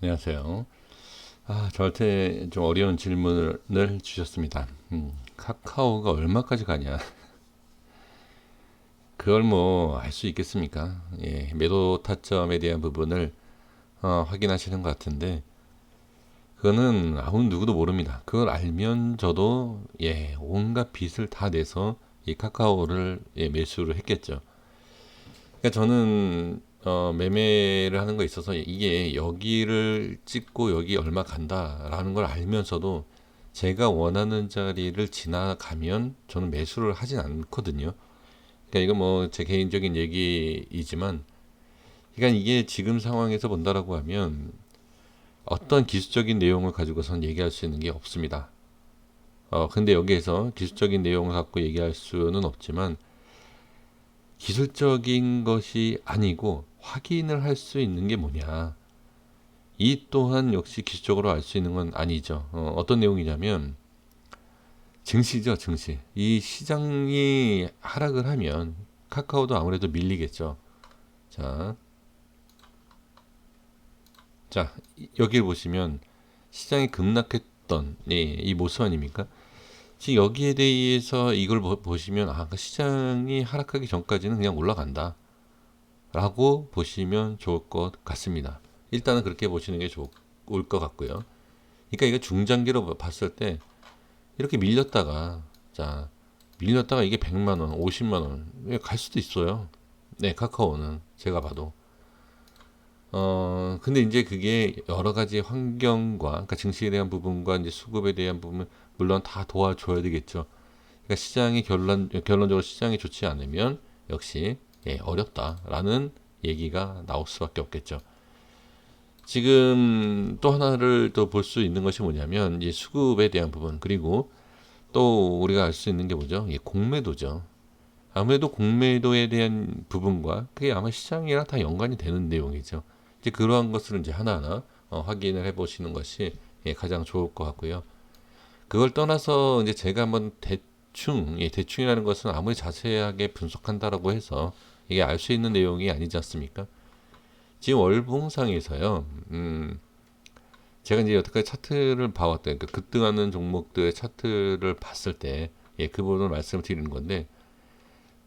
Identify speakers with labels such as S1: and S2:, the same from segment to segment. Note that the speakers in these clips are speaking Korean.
S1: 안녕하세요. 저한테 좀 어려운 질문을 주셨습니다. 카카오가 얼마까지 가냐? 그걸 뭐 알 수 있겠습니까? 예, 매도 타점에 대한 부분을 확인하시는 것 같은데, 그거는 아무 누구도 모릅니다. 그걸 알면 저도 온갖 빚을 다 내서 이 카카오를 매수를 했겠죠. 그러니까 저는 매매를 하는 거에 있어서 이게 여기를 찍고 여기 얼마 간다라는 걸 알면서도 제가 원하는 자리를 지나가면 저는 매수를 하진 않거든요. 그러니까 이건 뭐 제 개인적인 얘기이지만, 그러니까 이게 지금 상황에서 본다라고 하면 어떤 기술적인 내용을 가지고선 얘기할 수 있는 게 없습니다. 근데 여기에서 기술적인 내용을 갖고 얘기할 수는 없지만, 기술적인 것이 아니고 확인을 할 수 있는 게 뭐냐. 이 또한 역시 기술적으로 알 수 있는 건 아니죠. 어떤 내용이냐면 증시죠, 증시. 이 시장이 하락을 하면 카카오도 아무래도 밀리겠죠. 자, 여기를 보시면 시장이 급락했던 이 모습 아닙니까? 지금 여기에 대해서 이걸 보시면 그 시장이 하락하기 전까지는 그냥 올라간다 라고 보시면 좋을 것 같습니다. 일단은 그렇게 보시는 게 좋을 것 같고요. 그러니까 이거 중장기로 봤을 때 이렇게 밀렸다가 이게 100만 원, 50만 원 갈 수도 있어요. 네, 카카오는 제가 봐도. 근데 이제 그게 여러 가지 환경과, 그러니까 증시에 대한 부분과 이제 수급에 대한 부분, 물론 다 도와줘야 되겠죠. 그러니까 시장이 결론적으로 시장이 좋지 않으면 역시 어렵다라는 얘기가 나올 수밖에 없겠죠. 지금 또 하나를 또 볼 수 있는 것이 뭐냐면 이제 수급에 대한 부분, 그리고 또 우리가 알 수 있는 게 뭐죠? 공매도죠. 아무래도 공매도에 대한 부분과 그게 아마 시장이랑 다 연관이 되는 내용이죠. 이제 그러한 것을 이제 하나하나 확인을 해보시는 것이 가장 좋을 것 같고요. 그걸 떠나서 이제 제가 한번 대충이라는 것은 아무리 자세하게 분석한다라고 해서 이게 알 수 있는 내용이 아니지 않습니까? 지금 월봉상에서요. 제가 이제 여태까지 차트를 봐왔던, 그러니까 급등하는 종목들의 차트를 봤을 때, 그 부분을 말씀을 드리는 건데,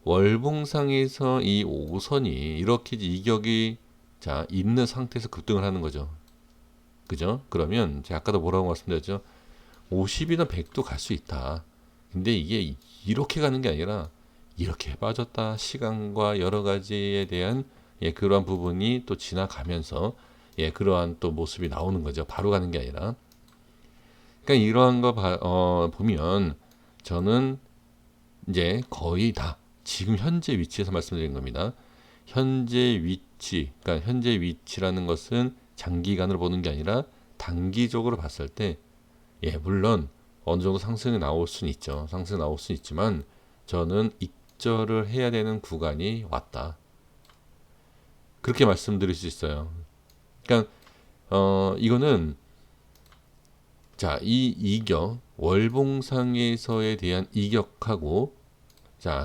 S1: 월봉상에서 이 5선이 이렇게 이격이 있는 상태에서 급등을 하는 거죠. 그죠? 그러면 제가 아까도 뭐라고 말씀드렸죠? 50이나 100도 갈 수 있다. 근데 이게 이렇게 가는 게 아니라 이렇게 빠졌다. 시간과 여러 가지에 대한 그러한 부분이 또 지나가면서 그러한 또 모습이 나오는 거죠. 바로 가는 게 아니라. 그러니까 이러한 거 보면 저는 이제 거의 다 지금 현재 위치에서 말씀드린 겁니다. 현재 위치, 그러니까 현재 위치라는 것은 장기간으로 보는 게 아니라 단기적으로 봤을 때, 물론 어느 정도 상승이 나올 수는 있죠. 상승이 나올 수는 있지만 저는 익절을 해야 되는 구간이 왔다. 그렇게 말씀드릴 수 있어요. 그러니까 이거는 이 이격 월봉상에서에 대한 이격하고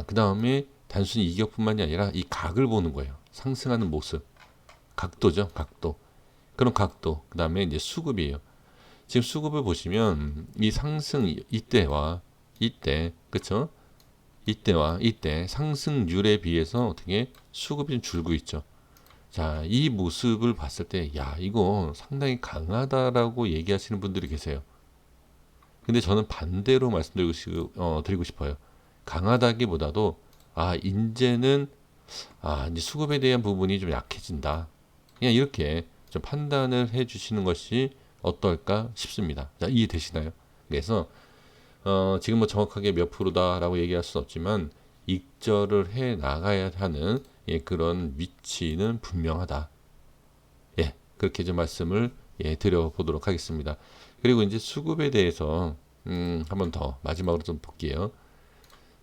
S1: 그 다음에 단순히 이격뿐만이 아니라 이 각을 보는 거예요. 상승하는 모습, 각도죠, 각도. 그런 각도. 그 다음에 이제 수급이에요. 지금 수급을 보시면 이 상승 이때와 이때, 그쵸? 이때와 이때 상승률에 비해서 어떻게 수급이 좀 줄고 있죠. 이 모습을 봤을 때, 이거 상당히 강하다라고 얘기하시는 분들이 계세요. 근데 저는 반대로 드리고 싶어요. 강하다기보다도, 이제는, 이제 수급에 대한 부분이 좀 약해진다. 그냥 이렇게 좀 판단을 해 주시는 것이 어떨까 싶습니다. 이해되시나요? 그래서, 지금 뭐 정확하게 몇 프로다라고 얘기할 수는 없지만, 익절을 해 나가야 하는 그런 위치는 분명하다. 그렇게 좀 말씀을 드려보도록 하겠습니다. 그리고 이제 수급에 대해서 한번 더 마지막으로 좀 볼게요.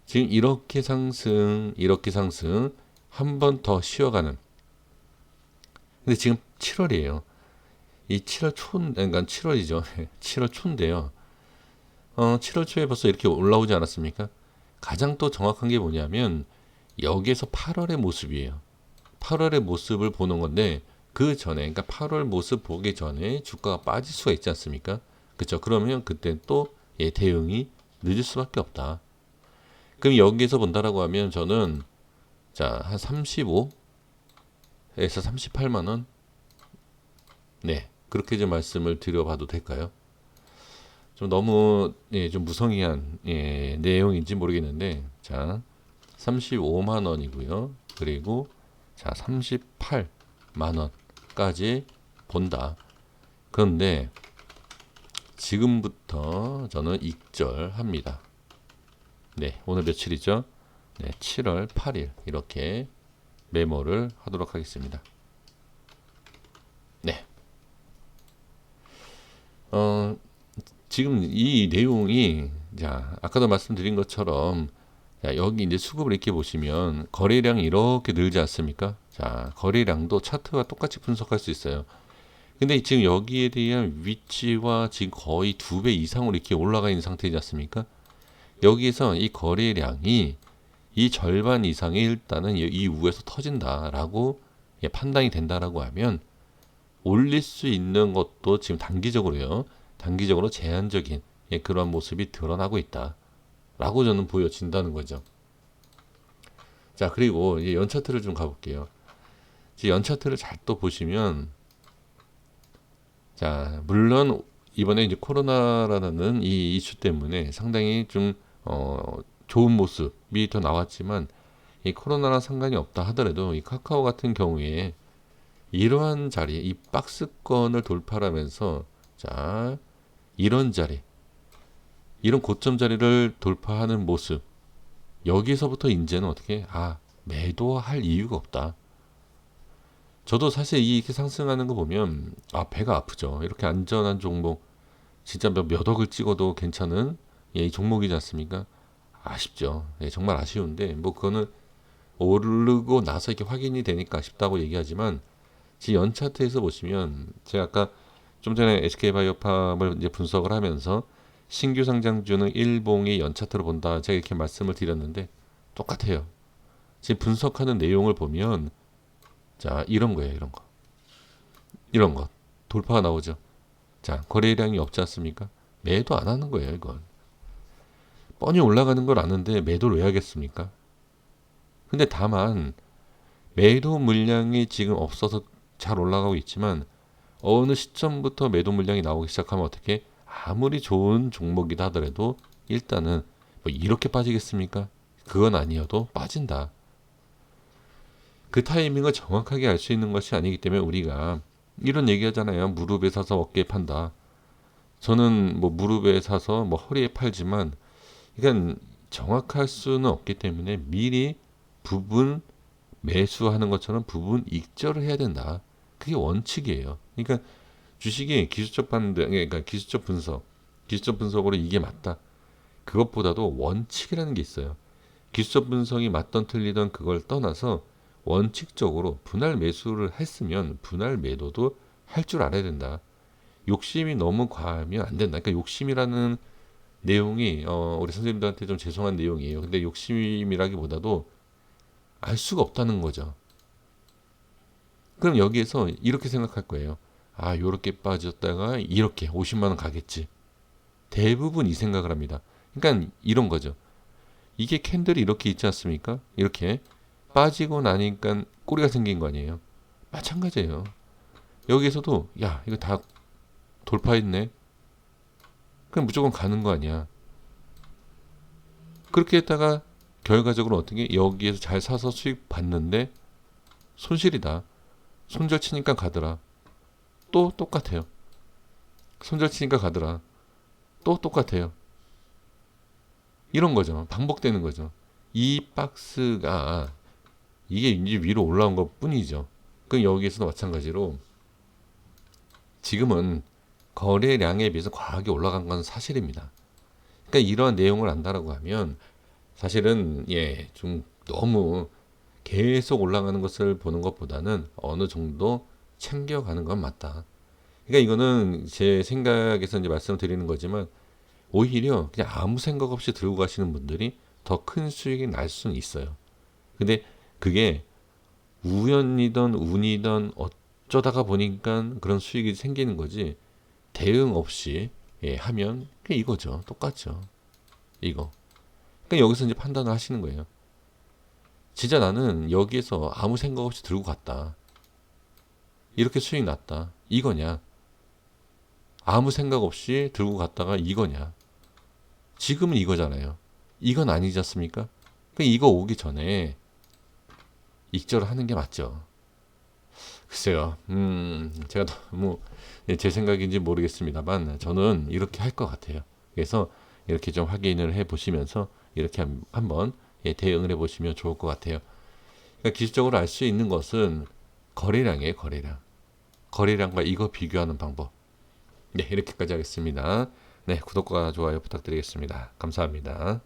S1: 지금 이렇게 상승, 한 번 더 쉬어가는. 근데 지금 7월이에요. 이 7월 그러니까 7월이죠. 7월 초인데요. 7월 초에 벌써 이렇게 올라오지 않았습니까? 가장 또 정확한 게 뭐냐면 여기에서 8월의 모습이에요. 8월의 모습을 보는 건데 그 전에, 그러니까 8월 모습 보기 전에 주가가 빠질 수가 있지 않습니까? 그렇죠. 그러면 그때 또 대응이 늦을 수밖에 없다. 그럼 여기에서 본다라고 하면 저는 자, 한 35에서 38만 원? 네. 그렇게 좀 말씀을 드려봐도 될까요? 좀 너무 좀 무성의한 내용인지 모르겠는데 자, 35만 원이고요. 그리고 자, 38만 원까지 본다. 그런데 지금부터 저는 익절합니다. 네, 오늘 며칠이죠? 네, 7월 8일 이렇게 메모를 하도록 하겠습니다. 네. 지금 이 내용이 자, 아까도 말씀드린 것처럼 자, 여기 이제 수급을 이렇게 보시면 거래량이 이렇게 늘지 않습니까? 자, 거래량도 차트와 똑같이 분석할 수 있어요. 근데 지금 여기에 대한 위치와 지금 거의 2배 이상으로 이렇게 올라가 있는 상태이지 않습니까? 여기에서 이 거래량이 이 절반 이상이 일단은 이 위에서 터진다라고 판단이 된다라고 하면 올릴 수 있는 것도 지금 단기적으로요. 단기적으로 제한적인 그러한 모습이 드러나고 있다라고 저는 보여진다는 거죠. 자, 그리고 이제 연 차트를 좀 가볼게요. 이제 연 차트를 잘 또 보시면 자, 물론 이번에 이제 코로나라는 이 이슈 때문에 상당히 좀 좋은 모습이 더 나왔지만 이 코로나랑 상관이 없다 하더라도 이 카카오 같은 경우에 이러한 자리, 이 박스권을 돌파하면서 자, 이런 자리, 이런 고점 자리를 돌파하는 모습, 여기서부터 이제는 어떻게 매도할 이유가 없다. 저도 사실 이렇게 상승하는 거 보면 배가 아프죠. 이렇게 안전한 종목 진짜 몇 억을 찍어도 괜찮은 이 종목이지 않습니까? 아쉽죠. 정말 아쉬운데 뭐 그거는 오르고 나서 이렇게 확인이 되니까 아쉽다고 얘기하지만 지 연 차트에서 보시면 제가 아까 좀 전에 SK바이오팜을 이제 분석을 하면서 신규 상장주는 일봉의 연 차트로 본다. 제가 이렇게 말씀을 드렸는데 똑같아요. 지금 분석하는 내용을 보면 자, 이런 거예요. 이런 거. 이런 거. 돌파가 나오죠. 자, 거래량이 없지 않습니까? 매도 안 하는 거예요, 이건. 뻔히 올라가는 걸 아는데 매도를 왜 하겠습니까? 근데 다만 매도 물량이 지금 없어서 잘 올라가고 있지만 어느 시점부터 매도 물량이 나오기 시작하면 어떻게 아무리 좋은 종목이다 하더라도 일단은 뭐 이렇게 빠지겠습니까? 그건 아니어도 빠진다. 그 타이밍을 정확하게 알 수 있는 것이 아니기 때문에 우리가 이런 얘기 하잖아요. 무릎에 사서 어깨에 판다. 저는 뭐 무릎에 사서 뭐 허리에 팔지만 이건 정확할 수는 없기 때문에 미리 부분 매수하는 것처럼 부분 익절을 해야 된다. 그게 원칙이에요. 그러니까 주식이 기술적 반등, 그러니까 기술적 분석, 기술적 분석으로 이게 맞다. 그것보다도 원칙이라는 게 있어요. 기술적 분석이 맞던 틀리던 그걸 떠나서 원칙적으로 분할 매수를 했으면 분할 매도도 할 줄 알아야 된다. 욕심이 너무 과하면 안 된다. 그러니까 욕심이라는 내용이 우리 선생님들한테 좀 죄송한 내용이에요. 근데 욕심이라기보다도 알 수가 없다는 거죠. 그럼 여기에서 이렇게 생각할 거예요. 요렇게 빠졌다가 이렇게 50만 원 가겠지. 대부분 이 생각을 합니다. 그러니까 이런 거죠. 이게 캔들이 이렇게 있지 않습니까? 이렇게 빠지고 나니까 꼬리가 생긴 거 아니에요. 마찬가지예요. 여기에서도 이거 다 돌파했네. 그럼 무조건 가는 거 아니야. 그렇게 했다가 결과적으로 어떻게 여기에서 잘 사서 수익 봤는데 손실이다. 손절 치니까 가더라. 또 똑같아요. 손절 치니까 가더라. 또 똑같아요. 이런 거죠. 반복되는 거죠. 이 박스가 이게 이제 위로 올라온 것 뿐이죠. 그럼 여기에서도 마찬가지로 지금은 거래량에 비해서 과하게 올라간 건 사실입니다. 그러니까 이러한 내용을 안다라고 하면 사실은 좀 너무 계속 올라가는 것을 보는 것보다는 어느 정도 챙겨가는 건 맞다. 그러니까 이거는 제 생각에서 이제 말씀을 드리는 거지만 오히려 그냥 아무 생각 없이 들고 가시는 분들이 더 큰 수익이 날 수는 있어요. 근데 그게 우연이든 운이든 어쩌다가 보니까 그런 수익이 생기는 거지. 대응 없이 하면 그냥 이거죠. 똑같죠. 이거. 그러니까 여기서 이제 판단을 하시는 거예요. 진짜 나는 여기에서 아무 생각 없이 들고 갔다. 이렇게 수익 났다. 이거냐? 아무 생각 없이 들고 갔다가 이거냐? 지금은 이거잖아요. 이건 아니지 않습니까? 그러니까 이거 오기 전에 익절을 하는 게 맞죠. 글쎄요. 제가 너무 제 생각인지 모르겠습니다만 저는 이렇게 할 것 같아요. 그래서 이렇게 좀 확인을 해 보시면서 이렇게 한번 대응을 해 보시면 좋을 것 같아요. 그러니까 기술적으로 알 수 있는 것은 거래량이에요, 거래량. 거래량과 이거 비교하는 방법. 네, 이렇게까지 하겠습니다. 네, 구독과 좋아요 부탁드리겠습니다. 감사합니다.